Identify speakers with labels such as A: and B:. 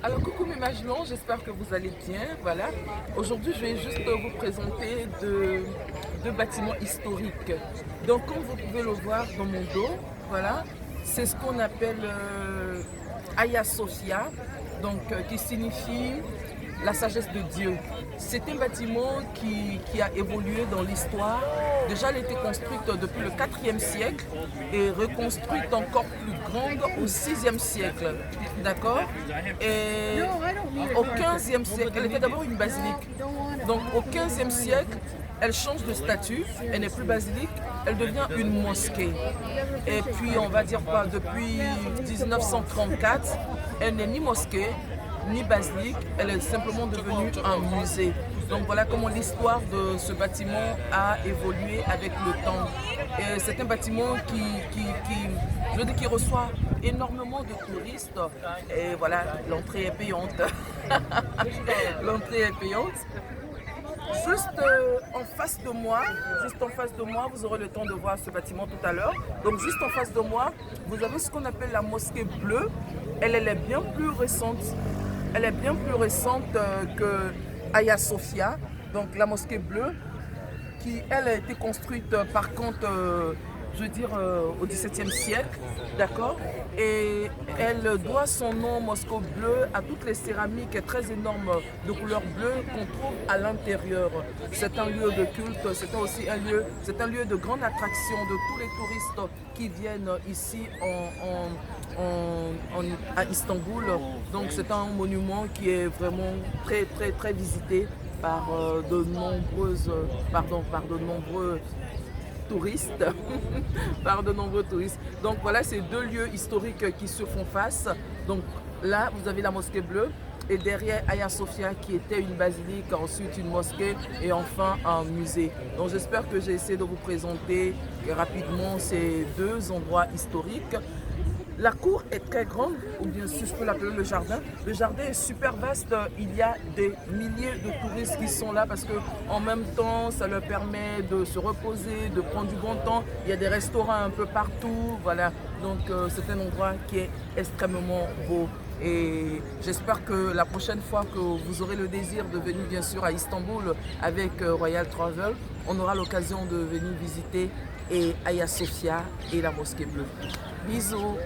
A: Alors coucou mes Magelans, j'espère que vous allez bien. Voilà. Aujourd'hui je vais juste vous présenter deux bâtiments historiques. Donc comme vous pouvez le voir dans mon dos, voilà, c'est ce qu'on appelle Hagia Sophia, donc qui signifie la sagesse de Dieu. C'est un bâtiment qui a évolué dans l'histoire. Déjà, elle a été construite depuis le 4e siècle et reconstruite encore plus grande au 6e siècle. D'accord. Et au 15e siècle, elle était d'abord une basilique. Donc au 15e siècle, elle change de statut, elle n'est plus basilique, elle devient une mosquée. Et puis on va dire pas, depuis 1934, elle n'est ni mosquée, ni basilique, elle est simplement devenue un musée. Donc voilà comment l'histoire de ce bâtiment a évolué avec le temps. Et c'est un bâtiment je veux dire, qui reçoit énormément de touristes. Et voilà, l'entrée est payante. L'entrée est payante. Juste en face de moi, vous aurez le temps de voir ce bâtiment tout à l'heure. Donc juste en face de moi, vous avez ce qu'on appelle la mosquée bleue. Elle est bien plus récente. Elle est bien plus récente que Hagia Sophia, donc la mosquée bleue, qui elle a été construite par contre, je veux dire, au XVIIe siècle, d'accord. Et elle doit son nom mosquée bleue à toutes les céramiques très énormes de couleur bleue qu'on trouve à l'intérieur. C'est un lieu de culte, c'est aussi un lieu de grande attraction de tous les touristes qui viennent ici à Istanbul. Donc c'est un monument qui est vraiment très visité par de nombreux touristes. Par de nombreux touristes. Donc voilà, ces deux lieux historiques qui se font face. Donc là, vous avez la mosquée bleue et derrière Hagia Sophia qui était une basilique, ensuite une mosquée et enfin un musée. Donc j'espère que j'ai essayé de vous présenter rapidement ces deux endroits historiques. La cour est très grande, ou bien si je peux l'appeler le jardin. Le jardin est super vaste. Il y a des milliers de touristes qui sont là parce que en même temps, ça leur permet de se reposer, de prendre du bon temps. Il y a des restaurants un peu partout, voilà. Donc c'est un endroit qui est extrêmement beau. Et j'espère que la prochaine fois que vous aurez le désir de venir bien sûr à Istanbul avec Royal Travel, on aura l'occasion de venir visiter Hagia Sophia et la mosquée bleue. Bisous.